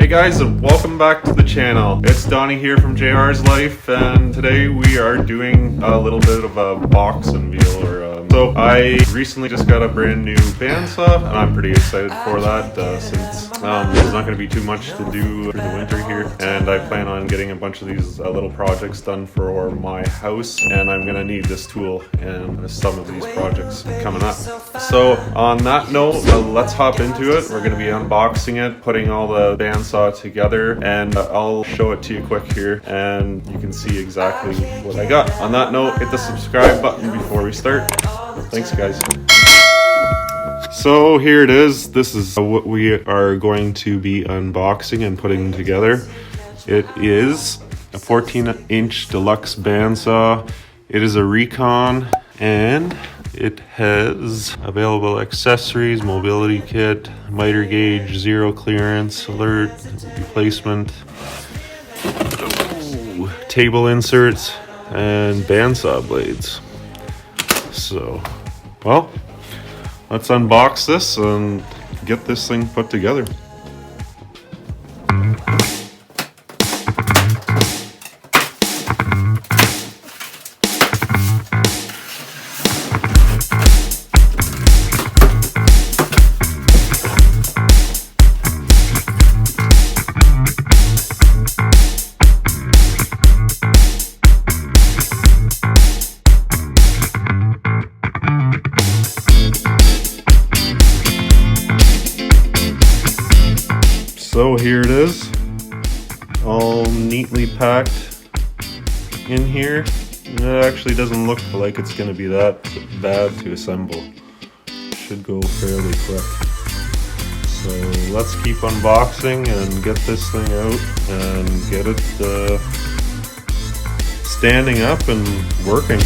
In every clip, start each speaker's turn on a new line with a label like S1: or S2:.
S1: Hey guys, and welcome back to the channel. It's Donnie here from JRSLife, and today we are doing a little bit of a box unveil. So I recently just got a brand new bandsaw, and I'm pretty excited for that since there's not going to be too much to do through the winter here, and I plan on getting a bunch of these little projects done for my house, and I'm going to need this tool and some of these projects coming up. So on that note, let's hop into it. We're going to be unboxing it, putting all the bandsaw together, and I'll show it to you quick here and you can see exactly what I got. On that note, hit the subscribe button before we start. Thanks guys. So here it is. This is what we are going to be unboxing and putting together. It is a 14-inch Deluxe bandsaw. It is a Rikon, and it has available accessories, mobility kit, miter gauge, zero clearance, alert, replacement, table inserts, and bandsaw blades. So, well, let's unbox this and get this thing put together. So here it is, all neatly packed in here. And it actually doesn't look like it's going to be that bad to assemble. Should go fairly quick. So let's keep unboxing and get this thing out and get it standing up and working.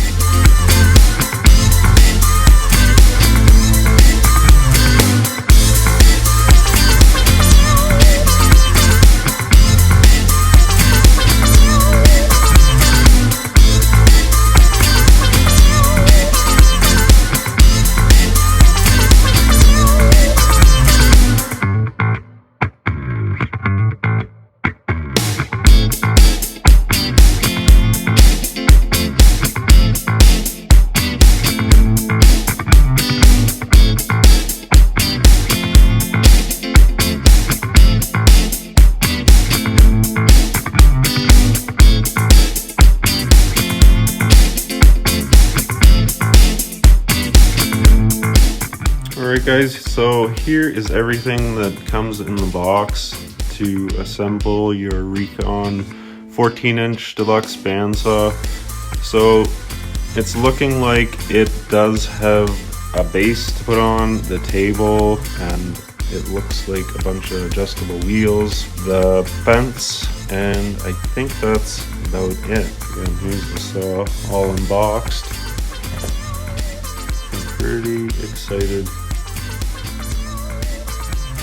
S1: Alright guys, so here is everything that comes in the box to assemble your Rikon 14-inch Deluxe bandsaw. So it's looking like it does have a base to put on, the table, and it looks like a bunch of adjustable wheels, the fence, and I think that's about it. Again, here's the saw all unboxed. I'm pretty excited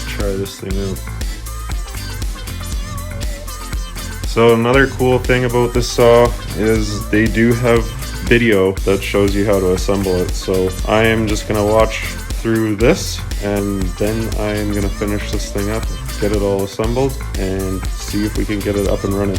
S1: try this thing out. So another cool thing about this saw is they do have video that shows you how to assemble it. So I am just gonna watch through this, and then I am gonna finish this thing up, get it all assembled, and see if we can get it up and running.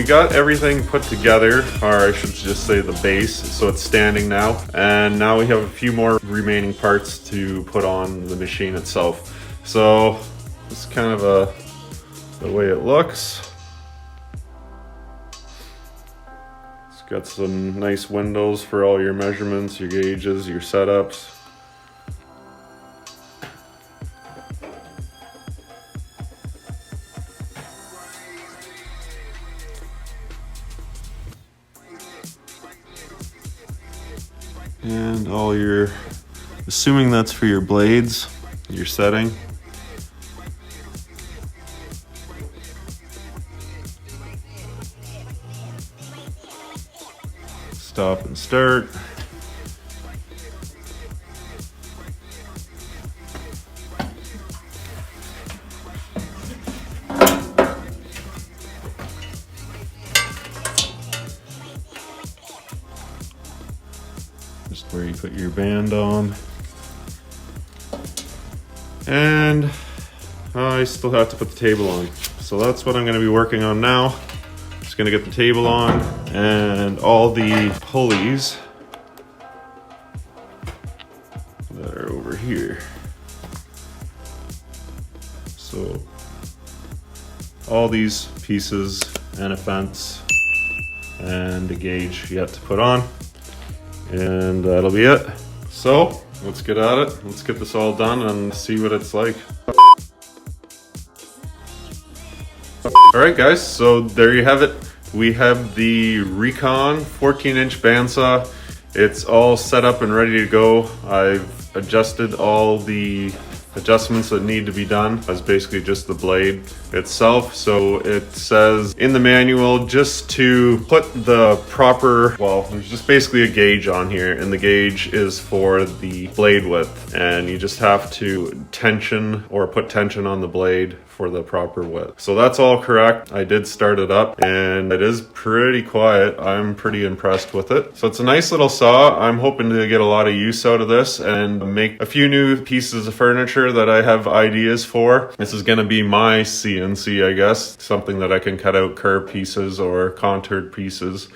S1: got everything put together, or I should just say the base, so it's standing now. And now we have a few more remaining parts to put on the machine itself. So it's kind of the way it looks. It's got some nice windows for all your measurements, your gauges, your setups. And all your, assuming that's for your blades, your setting. Stop and start. Just where you put your band on. And I still have to put the table on. So that's what I'm going to be working on now. Just going to get the table on and all the pulleys that are over here. So all these pieces and a fence and a gauge yet to put on. And that'll be it. So let's get at it. Let's get this all done and see what it's like. Alright guys, so there you have it. We have the Rikon 14-inch bandsaw. It's all set up and ready to go. I've adjusted all the adjustments that need to be done. That's basically just the blade itself. So it says in the manual just to put the proper, well, there's just basically a gauge on here, and the gauge is for the blade width, and you just have to tension or put tension on the blade for the proper width. So that's all correct. I did start it up and it is pretty quiet. I'm pretty impressed with it. So it's a nice little saw. I'm hoping to get a lot of use out of this and make a few new pieces of furniture that I have ideas for. This is going to be my CNC, I guess, something that I can cut out curved pieces or contoured pieces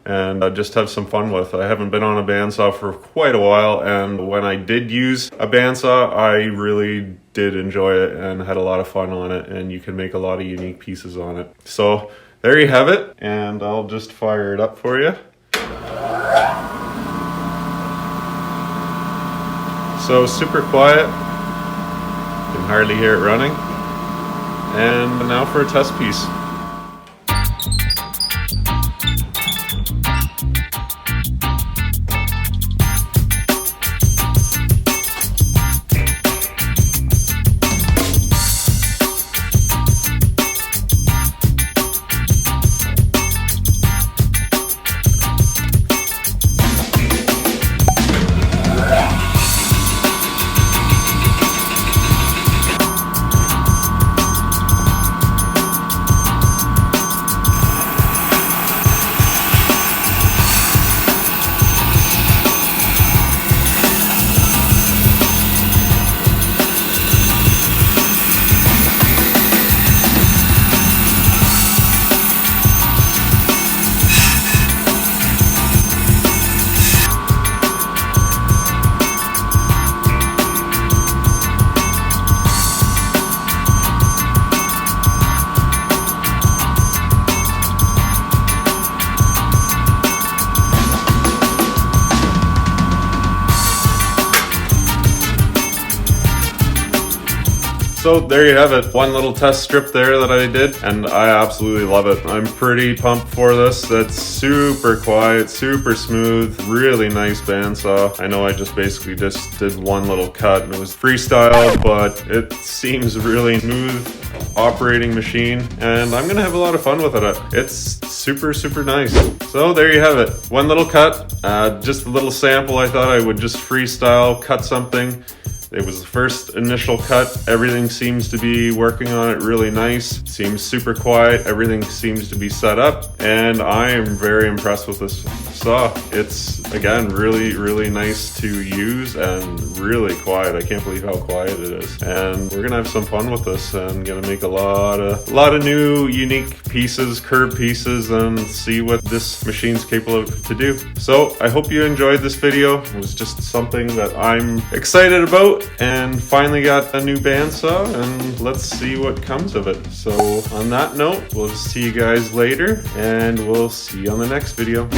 S1: and just have some fun with. I haven't been on a bandsaw for quite a while, and when I did use a bandsaw, I really did enjoy it and had a lot of fun on it, and you can make a lot of unique pieces on it. So there you have it, and I'll just fire it up for you. So super quiet, you can hardly hear it running. And now for a test piece. So there you have it, one little test strip there that I did, and I absolutely love it. I'm pretty pumped for this. It's super quiet, super smooth, really nice bandsaw. I know I just basically did one little cut and it was freestyle, but it seems really smooth operating machine, and I'm gonna have a lot of fun with it. It's super, super nice. So there you have it, one little cut, just a little sample. I thought I would just freestyle cut something It was the first initial cut. Everything seems to be working on it really nice. Seems super quiet. Everything seems to be set up, and I am very impressed with this saw. It's, again, really nice to use and really quiet. I can't believe how quiet it is. And we're gonna have some fun with this and gonna make a lot of new unique pieces, curved pieces, and see what this machine's capable of to do. So I hope you enjoyed this video. It was just something that I'm excited about, and finally got a new bandsaw, and let's see what comes of it. So on that note, we'll see you guys later, and we'll see you on the next video.